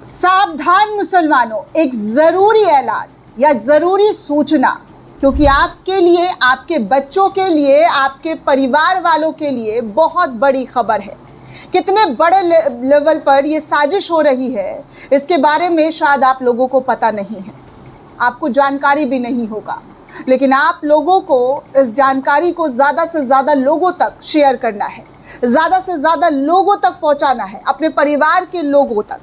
सावधान मुसलमानों, एक ज़रूरी ऐलान या ज़रूरी सूचना, क्योंकि आपके लिए, आपके बच्चों के लिए, आपके परिवार वालों के लिए बहुत बड़ी खबर है। कितने बड़े लेवल पर ये साजिश हो रही है, इसके बारे में शायद आप लोगों को पता नहीं है, आपको जानकारी भी नहीं होगा, लेकिन आप लोगों को इस जानकारी को ज़्यादा से ज़्यादा लोगों तक शेयर करना है, ज़्यादा से ज़्यादा लोगों तक पहुंचाना है, अपने परिवार के लोगों तक,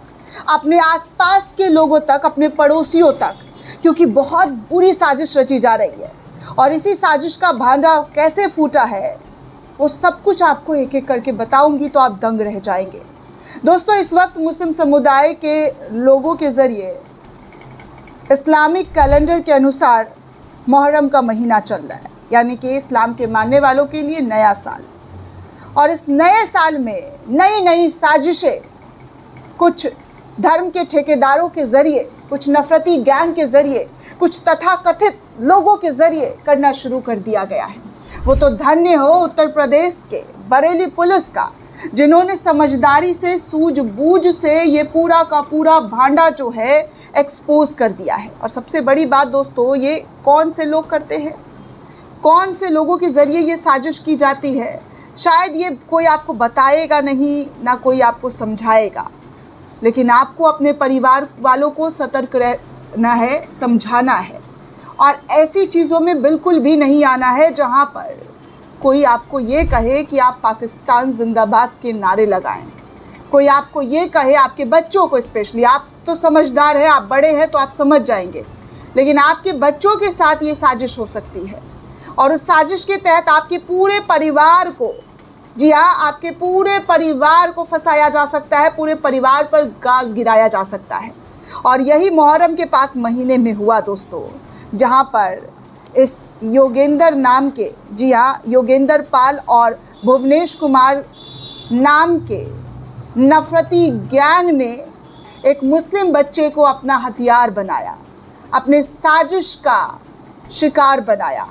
अपने आसपास के लोगों तक, अपने पड़ोसियों तक, क्योंकि बहुत बुरी साजिश रची जा रही है। और इसी साजिश का भांडा कैसे फूटा है वो सब कुछ आपको एक एक करके बताऊंगी तो आप दंग रह जाएंगे। दोस्तों, इस वक्त मुस्लिम समुदाय के लोगों के ज़रिए इस्लामिक कैलेंडर के अनुसार मुहर्रम का महीना चल रहा है, यानी कि इस्लाम के मानने वालों के लिए नया साल। और इस नए साल में नई नई साजिशें कुछ धर्म के ठेकेदारों के ज़रिए, कुछ नफरती गैंग के ज़रिए, कुछ तथाकथित लोगों के ज़रिए करना शुरू कर दिया गया है। वो तो धन्य हो उत्तर प्रदेश के बरेली पुलिस का, जिन्होंने समझदारी से, सूझबूझ से ये पूरा का पूरा भांडा जो है एक्सपोज कर दिया है। और सबसे बड़ी बात दोस्तों, ये कौन से लोग करते हैं, कौन से लोगों के ज़रिए ये साजिश की जाती है, शायद ये कोई आपको बताएगा नहीं, ना कोई आपको समझाएगा, लेकिन आपको अपने परिवार वालों को सतर्क रहना है, समझाना है। और ऐसी चीज़ों में बिल्कुल भी नहीं आना है जहाँ पर कोई आपको ये कहे कि आप पाकिस्तान जिंदाबाद के नारे लगाएं, कोई आपको ये कहे, आपके बच्चों को स्पेशली, आप तो समझदार हैं, आप बड़े हैं तो आप समझ जाएंगे, लेकिन आपके बच्चों के साथ ये साजिश हो सकती है। और उस साजिश के तहत आपके पूरे परिवार को, जी हाँ, आपके पूरे परिवार को फंसाया जा सकता है, पूरे परिवार पर गाज गिराया जा सकता है। और यही मुहर्रम के पाक महीने में हुआ दोस्तों, जहाँ पर इस योगेंद्र नाम के, जी हाँ, योगेंद्र पाल और भुवनेश कुमार नाम के नफरती गैंग ने एक मुस्लिम बच्चे को अपना हथियार बनाया, अपने साजिश का शिकार बनाया,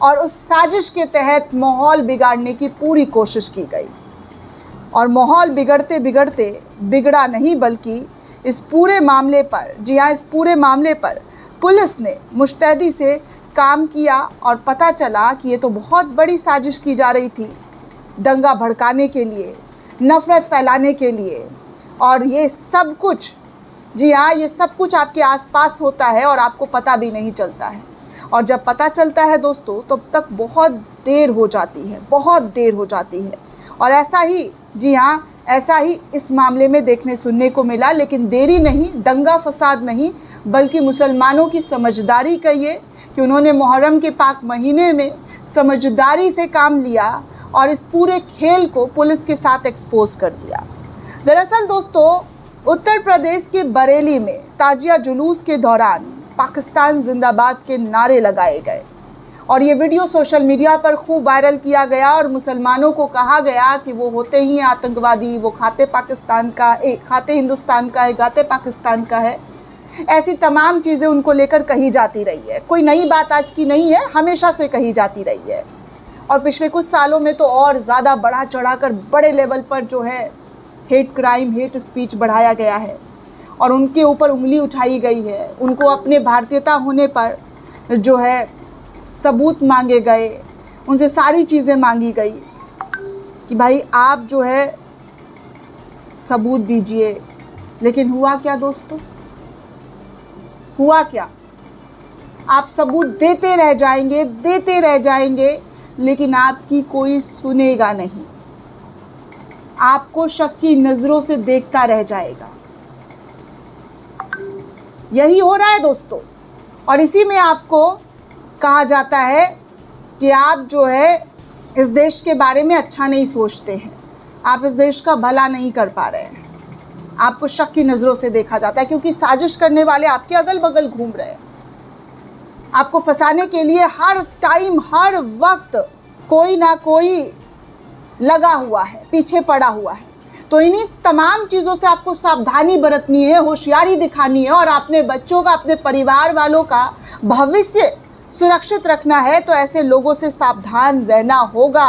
और उस साजिश के तहत माहौल बिगाड़ने की पूरी कोशिश की गई। और माहौल बिगड़ते बिगड़ते बिगड़ा नहीं, बल्कि इस पूरे मामले पर, जी हाँ, इस पूरे मामले पर पुलिस ने मुस्तैदी से काम किया और पता चला कि ये तो बहुत बड़ी साजिश की जा रही थी, दंगा भड़काने के लिए, नफ़रत फैलाने के लिए। और ये सब कुछ, जी हाँ, ये सब कुछ आपके आसपास होता है और आपको पता भी नहीं चलता है। और जब पता चलता है दोस्तों, तब तक बहुत देर हो जाती है, बहुत देर हो जाती है। और ऐसा ही, जी हाँ, ऐसा ही इस मामले में देखने सुनने को मिला। लेकिन देरी नहीं, दंगा फसाद नहीं, बल्कि मुसलमानों की समझदारी कहिए कि उन्होंने मुहर्रम के पाक महीने में समझदारी से काम लिया और इस पूरे खेल को पुलिस के साथ एक्सपोज कर दिया। दरअसल दोस्तों, उत्तर प्रदेश के बरेली में ताजिया जुलूस के दौरान पाकिस्तान जिंदाबाद के नारे लगाए गए और ये वीडियो सोशल मीडिया पर खूब वायरल किया गया और मुसलमानों को कहा गया कि वो होते ही आतंकवादी, वो खाते पाकिस्तान का, खाते हिंदुस्तान का है, गाते पाकिस्तान का है। ऐसी तमाम चीज़ें उनको लेकर कही जाती रही है। कोई नई बात आज की नहीं है, हमेशा से कही जाती रही है। और पिछले कुछ सालों में तो और ज़्यादा बढ़ा चढ़ाकर बड़े लेवल पर जो है हेट क्राइम, हेट स्पीच बढ़ाया गया है और उनके ऊपर उंगली उठाई गई है। उनको अपने भारतीयता होने पर जो है सबूत मांगे गए, उनसे सारी चीज़ें मांगी गई कि भाई आप जो है सबूत दीजिए। लेकिन हुआ क्या दोस्तों, हुआ क्या? आप सबूत देते रह जाएंगे, देते रह जाएंगे, लेकिन आपकी कोई सुनेगा नहीं, आपको शक की नज़रों से देखता रह जाएगा। यही हो रहा है दोस्तों। और इसी में आपको कहा जाता है कि आप जो है इस देश के बारे में अच्छा नहीं सोचते हैं, आप इस देश का भला नहीं कर पा रहे हैं, आपको शक की नज़रों से देखा जाता है, क्योंकि साजिश करने वाले आपके अगल बगल घूम रहे हैं। आपको फंसाने के लिए हर टाइम, हर वक्त कोई ना कोई लगा हुआ है, पीछे पड़ा हुआ है। तो इन्हीं तमाम चीज़ों से आपको सावधानी बरतनी है, होशियारी दिखानी है और अपने बच्चों का, अपने परिवार वालों का भविष्य सुरक्षित रखना है। तो ऐसे लोगों से सावधान रहना होगा।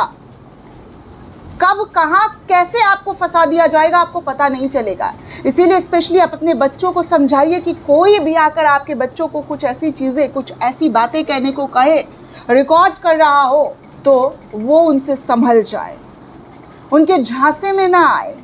कब कहाँ कैसे आपको फंसा दिया जाएगा आपको पता नहीं चलेगा। इसीलिए स्पेशली आप अपने बच्चों को समझाइए कि कोई भी आकर आपके बच्चों को कुछ ऐसी चीज़ें, कुछ ऐसी बातें कहने को कहे, रिकॉर्ड कर रहा हो, तो वो उनसे संभल जाए, उनके झांसे में ना आए।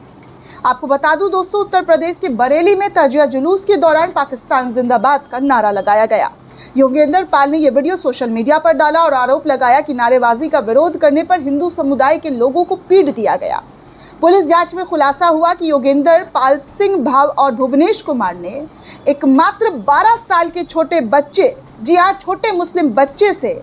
आपको बता दूं दोस्तों, उत्तर प्रदेश के बरेली में ताजिया जुलूस के दौरान पाकिस्तान जिंदाबाद का नारा लगाया गया। योगेंद्र पाल ने यह वीडियो सोशल मीडिया पर डाला और आरोप लगाया कि नारेबाजी का विरोध करने पर हिंदू समुदाय के लोगों को पीट दिया गया। पुलिस जांच में खुलासा हुआ कि योगेंद्र पाल सिंह भाव और भुवनेश कुमार ने एक मात्र 12 साल के छोटे बच्चे, जी हाँ छोटे मुस्लिम बच्चे से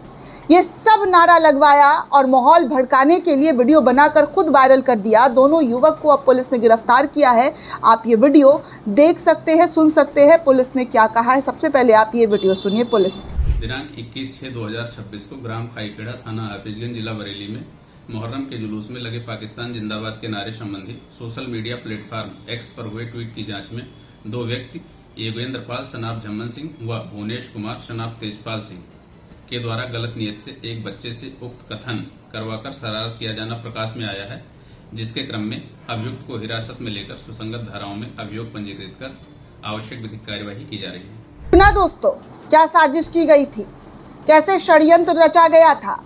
ये सब नारा लगवाया और माहौल भड़काने के लिए वीडियो बनाकर खुद वायरल कर दिया। दोनों युवक को अब पुलिस ने गिरफ्तार किया है। आप ये वीडियो देख सकते हैं, सुन सकते हैं पुलिस ने क्या कहा है। सबसे पहले आप ये वीडियो सुनिए। पुलिस दिनांक 21/6/2026 को ग्राम खाईखेड़ा, थाना हाफिजगंज, जिला बरेली में मुहर्रम के जुलूस में लगे पाकिस्तान जिंदाबाद के नारे संबंधी सोशल मीडिया प्लेटफॉर्म एक्स पर हुए ट्वीट की जांच में 2 व्यक्ति योगेंद्र पाल सनाब झम्मन सिंह व भुवनेश कुमार सनाब तेजपाल सिंह के द्वारा गलत नियत से एक बच्चे से उक्त कथन करवाकर शरारत किया जाना प्रकाश में आया है, जिसके क्रम में अभियुक्त को हिरासत में लेकर सुसंगत धाराओं में अभियोग पंजीकृत कर आवश्यक विधिक कार्यवाही की जा रही है। ना दोस्तों, क्या साजिश की गई थी, कैसे षड्यंत्र रचा गया था,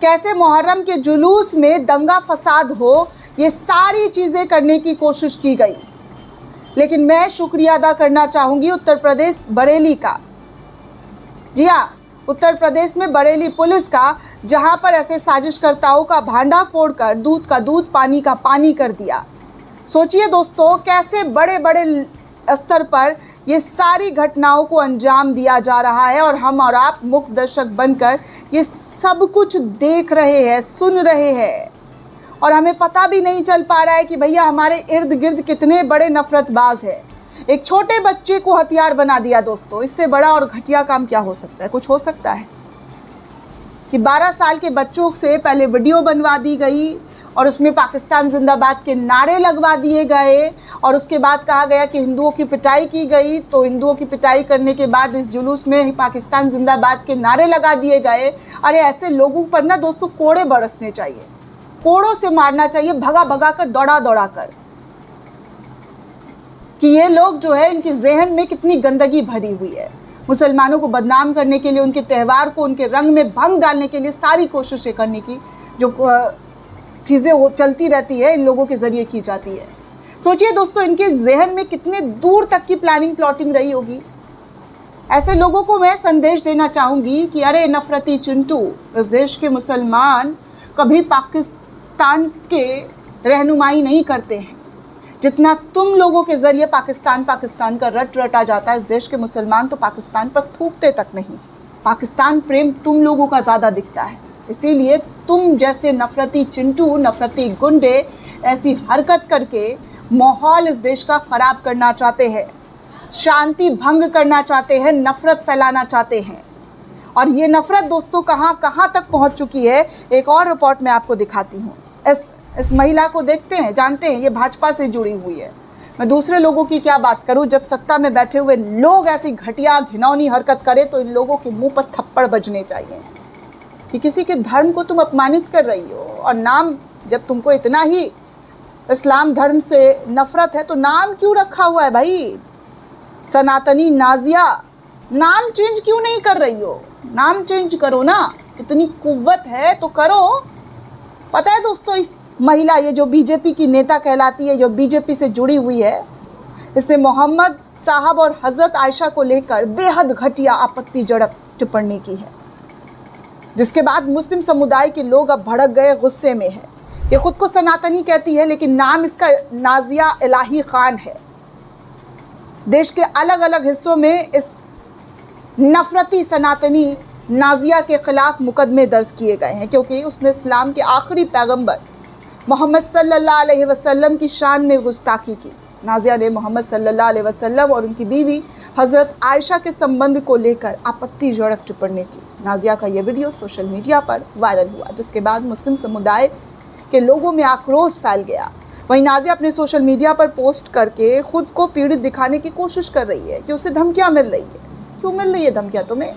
कैसे मुहर्रम के जुलूस में दंगा फसाद हो, ये सारी चीजें करने की कोशिश की गई। लेकिन मैं शुक्रिया अदा करना चाहूंगी उत्तर प्रदेश बरेली का, जी हाँ उत्तर प्रदेश में बरेली पुलिस का, जहां पर ऐसे साजिशकर्ताओं का भांडा फोड़कर दूध का दूध, पानी का पानी कर दिया। सोचिए दोस्तों, कैसे बड़े बड़े स्तर पर ये सारी घटनाओं को अंजाम दिया जा रहा है और हम और आप मुख्य दर्शक बनकर ये सब कुछ देख रहे हैं, सुन रहे हैं और हमें पता भी नहीं चल पा रहा है कि भैया हमारे इर्द गिर्द कितने बड़े नफरतबाज हैं। एक छोटे बच्चे को हथियार बना दिया दोस्तों, इससे बड़ा और घटिया काम क्या हो सकता है? कुछ हो सकता है कि 12 साल के बच्चों से पहले वीडियो बनवा दी गई और उसमें पाकिस्तान जिंदाबाद के नारे लगवा दिए गए और उसके बाद कहा गया कि हिंदुओं की पिटाई की गई। तो हिंदुओं की पिटाई करने के बाद इस जुलूस में पाकिस्तान जिंदाबाद के नारे लगा दिए गए। अरे ऐसे लोगों पर ना दोस्तों कोड़े बरसने चाहिए, कोड़ों से मारना चाहिए, भगा भगा कर, दौड़ा दौड़ा कर, कि ये लोग जो है इनके जहन में कितनी गंदगी भरी हुई है। मुसलमानों को बदनाम करने के लिए, उनके त्यौहार को उनके रंग में भंग डालने के लिए सारी कोशिशें करने की जो चीज़ें वो चलती रहती है, इन लोगों के ज़रिए की जाती है। सोचिए दोस्तों, इनके जहन में कितने दूर तक की प्लानिंग प्लॉटिंग रही होगी। ऐसे लोगों को मैं संदेश देना चाहूँगी कि अरे नफरती चिंटू, इस देश के मुसलमान कभी पाकिस्तान के रहनुमाई नहीं करते हैं। जितना तुम लोगों के ज़रिए पाकिस्तान का रट रटा जाता है, इस देश के मुसलमान तो पाकिस्तान पर थूकते तक नहीं। पाकिस्तान प्रेम तुम लोगों का ज़्यादा दिखता है। इसीलिए तुम जैसे नफरती चिंटू, नफरती गुंडे ऐसी हरकत करके माहौल इस देश का ख़राब करना चाहते हैं, शांति भंग करना चाहते हैं, नफ़रत फैलाना चाहते हैं। और ये नफ़रत दोस्तों कहाँ कहाँ तक पहुँच चुकी है, एक और रिपोर्ट मैं आपको दिखाती हूँ। इस महिला को देखते हैं, जानते हैं ये भाजपा से जुड़ी हुई है। मैं दूसरे लोगों की क्या बात करूं, जब सत्ता में बैठे हुए लोग ऐसी घटिया घिनौनी हरकत करें तो इन लोगों के मुंह पर थप्पड़ बजने चाहिए कि किसी के धर्म को तुम अपमानित कर रही हो। और नाम, जब तुमको इतना ही इस्लाम धर्म से नफरत है तो नाम क्यों रखा हुआ है भाई? सनातनी नाजिया, नाम चेंज क्यों नहीं कर रही हो? नाम चेंज करो ना, इतनी कुव्वत है तो करो। पता है दोस्तों, इस महिला, ये जो बीजेपी की नेता कहलाती है, जो बीजेपी से जुड़ी हुई है, इसने मोहम्मद साहब और हज़रत आयशा को लेकर बेहद घटिया आपत्तिजनक टिप्पणी की है, जिसके बाद मुस्लिम समुदाय के लोग अब भड़क गए, गुस्से में है। ये खुद को सनातनी कहती है लेकिन नाम इसका नाजिया इलाही खान है। देश के अलग अलग हिस्सों में इस नफरती सनातनी नाजिया के खिलाफ मुकदमे दर्ज किए गए हैं, क्योंकि उसने इस्लाम के आखिरी पैगंबर मोहम्मद सल्लल्लाहु अलैहि वसल्लम की शान में गुस्ताखी की। नाजिया ने मोहम्मद सल्लल्लाहु अलैहि वसल्लम और उनकी बीवी हज़रत आयशा के संबंध को लेकर आपत्तिजनक टिप्पणी की। नाजिया का यह वीडियो सोशल मीडिया पर वायरल हुआ, जिसके बाद मुस्लिम समुदाय के लोगों में आक्रोश फैल गया। वहीं नाजिया अपने सोशल मीडिया पर पोस्ट करके खुद को पीड़ित दिखाने की कोशिश कर रही है कि उसे धमकियाँ मिल रही है। क्यों मिल रही है धमकियाँ तुम्हें?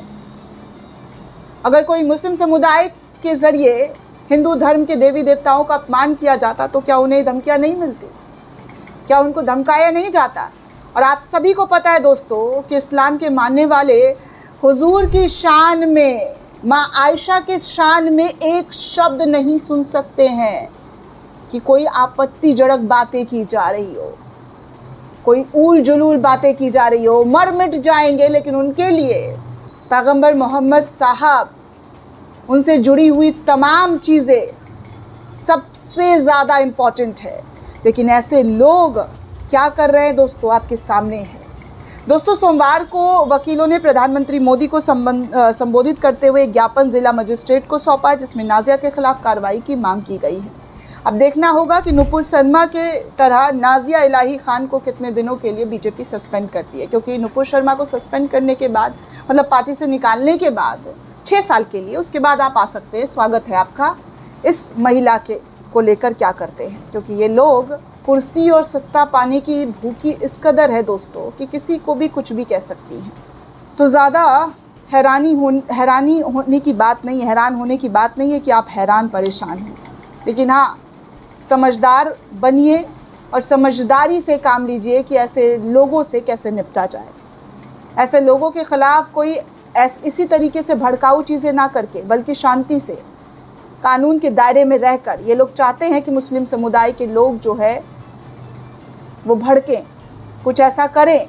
अगर कोई मुस्लिम समुदाय के ज़रिए हिंदू धर्म के देवी देवताओं का अपमान किया जाता तो क्या उन्हें धमकियाँ नहीं मिलती? क्या उनको धमकाया नहीं जाता? और आप सभी को पता है दोस्तों कि इस्लाम के मानने वाले हुजूर की शान में, माँ आयशा के शान में एक शब्द नहीं सुन सकते हैं कि कोई आपत्तिजनक बातें की जा रही हो, कोई ऊल जुलूल बातें की जा रही हो, मर मिट जाएंगे। लेकिन उनके लिए पैगंबर मोहम्मद साहब, उनसे जुड़ी हुई तमाम चीज़ें सबसे ज़्यादा इम्पॉर्टेंट है। लेकिन ऐसे लोग क्या कर रहे हैं दोस्तों, आपके सामने है। दोस्तों, सोमवार को वकीलों ने प्रधानमंत्री मोदी को संबोधित करते हुए ज्ञापन जिला मजिस्ट्रेट को सौंपा, जिसमें नाजिया के खिलाफ कार्रवाई की मांग की गई है। अब देखना होगा कि नुपुर शर्मा के तरह नाजिया इलाही खान को कितने दिनों के लिए बीजेपी सस्पेंड करती है, क्योंकि नुपुर शर्मा को सस्पेंड करने के बाद, मतलब पार्टी से निकालने के बाद 6 साल के लिए, उसके बाद आप आ सकते हैं। स्वागत है आपका। इस महिला को लेकर क्या करते हैं, क्योंकि ये लोग कुर्सी और सत्ता पाने की भूखी इस कदर है दोस्तों कि किसी को भी कुछ भी कह सकती हैं। तो ज़्यादा हैरान होने की बात नहीं है कि आप हैरान परेशान हैं, लेकिन हाँ, समझदार बनिए और समझदारी से काम लीजिए कि ऐसे लोगों से कैसे निपटा जाए। ऐसे लोगों के ख़िलाफ़ कोई इसी तरीके से भड़काऊ चीज़ें ना करके, बल्कि शांति से कानून के दायरे में रहकर, ये लोग चाहते हैं कि मुस्लिम समुदाय के लोग जो है वो भड़कें, कुछ ऐसा करें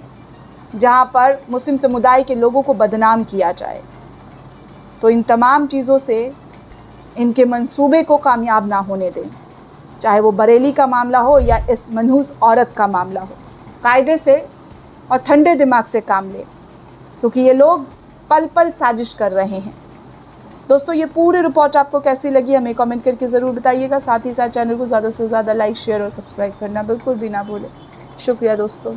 जहां पर मुस्लिम समुदाय के लोगों को बदनाम किया जाए। तो इन तमाम चीज़ों से इनके मंसूबे को कामयाब ना होने दें, चाहे वो बरेली का मामला हो या इस मनहूस औरत का मामला हो। कायदे से और ठंडे दिमाग से काम लें, क्योंकि ये लोग पल पल साजिश कर रहे हैं। दोस्तों, ये पूरी रिपोर्ट आपको कैसी लगी हमें कमेंट करके ज़रूर बताइएगा। साथ ही साथ चैनल को ज़्यादा से ज़्यादा लाइक, शेयर और सब्सक्राइब करना बिल्कुल भी ना भूलें। शुक्रिया दोस्तों।